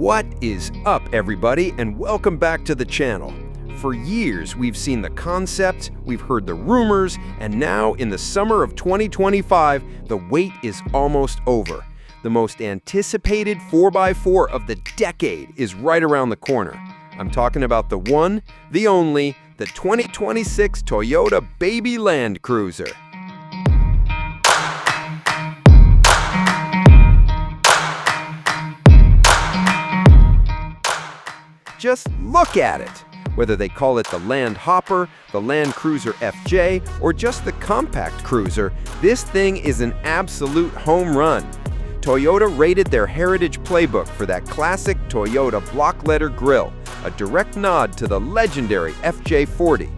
What is up, everybody, and welcome back to the channel. For years, we've seen the concept, we've heard the rumors, and now in the summer of 2025, the wait is almost over. The most anticipated 4x4 of the decade is right around the corner. I'm talking about the one, the only, the 2026 Toyota Baby Land Cruiser. Just look at it! Whether they call it the Land Hopper, the Land Cruiser FJ, or just the Compact Cruiser, this thing is an absolute home run. Toyota rated their heritage playbook for that classic Toyota block letter grille, a direct nod to the legendary FJ40.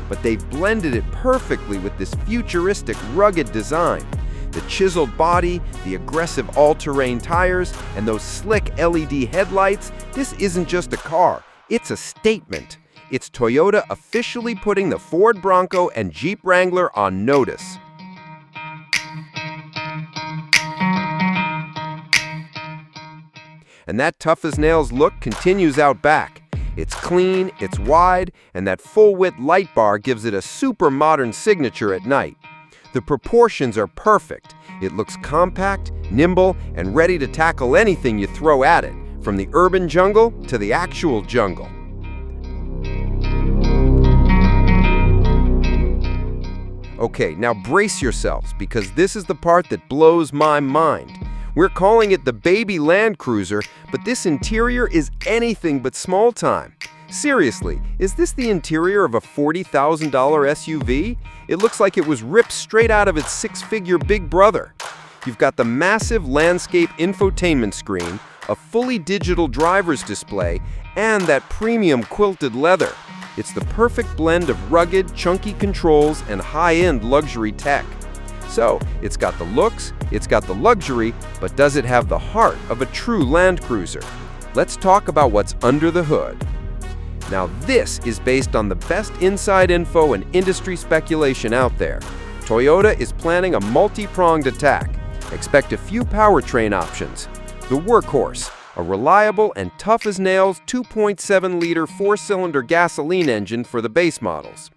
But they've blended it perfectly with this futuristic, rugged design. The chiseled body, the aggressive all-terrain tires, and those slick LED headlights, this isn't just a car, it's a statement. It's Toyota officially putting the Ford Bronco and Jeep Wrangler on notice. And that tough-as-nails look continues out back. It's clean, it's wide, and that full-width light bar gives it a super modern signature at night. The proportions are perfect. It looks compact, nimble, and ready to tackle anything you throw at it, from the urban jungle to the actual jungle. Okay, now brace yourselves, because this is the part that blows my mind. We're calling it the Baby Land Cruiser, but this interior is anything but small time. Seriously, is this the interior of a $40,000 SUV? It looks like it was ripped straight out of its six-figure big brother. You've got the massive landscape infotainment screen, a fully digital driver's display, and that premium quilted leather. It's the perfect blend of rugged, chunky controls and high-end luxury tech. So, it's got the looks, it's got the luxury, but does it have the heart of a true Land Cruiser? Let's talk about what's under the hood. Now, this is based on the best inside info and industry speculation out there. Toyota is planning a multi-pronged attack. Expect a few powertrain options. The workhorse, a reliable and tough-as-nails 2.7-liter four-cylinder gasoline engine for the base models.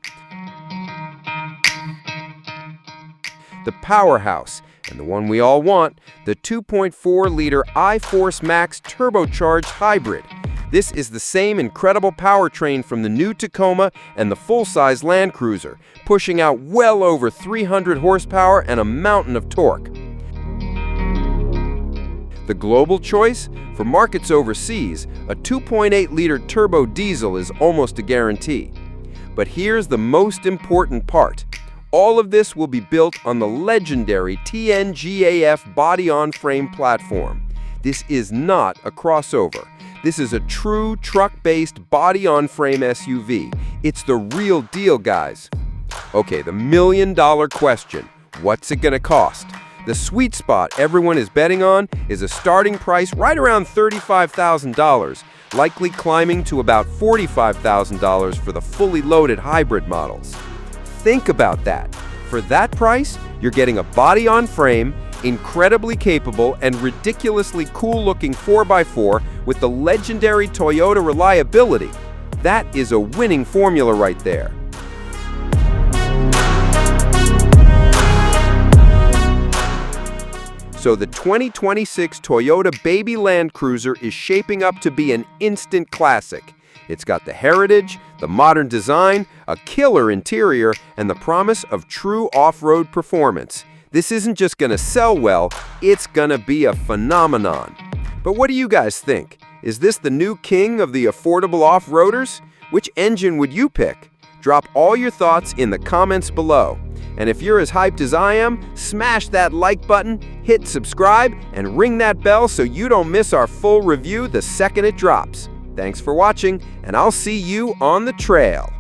The powerhouse, and the one we all want, the 2.4-liter iForce Max turbocharged hybrid. This is the same incredible powertrain from the new Tacoma and the full-size Land Cruiser, pushing out well over 300 horsepower and a mountain of torque. The global choice? For markets overseas, a 2.8-liter turbo diesel is almost a guarantee. But here's the most important part. All of this will be built on the legendary TNGAF body-on-frame platform. This is not a crossover. This is a true truck-based body-on-frame SUV. It's the real deal, guys. Okay, the million-dollar question. What's it gonna cost? The sweet spot everyone is betting on is a starting price right around $35,000, likely climbing to about $45,000 for the fully loaded hybrid models. Think about that. For that price, you're getting a body-on-frame, incredibly capable and ridiculously cool-looking 4x4 with the legendary Toyota reliability. That is a winning formula right there. So the 2026 Toyota Baby Land Cruiser is shaping up to be an instant classic. It's got the heritage, the modern design, a killer interior, and the promise of true off-road performance. This isn't just gonna sell well, it's gonna be a phenomenon. But what do you guys think? Is this the new king of the affordable off-roaders? Which engine would you pick? Drop all your thoughts in the comments below. And if you're as hyped as I am, smash that like button, hit subscribe, and ring that bell so you don't miss our full review the second it drops. Thanks for watching, and I'll see you on the trail.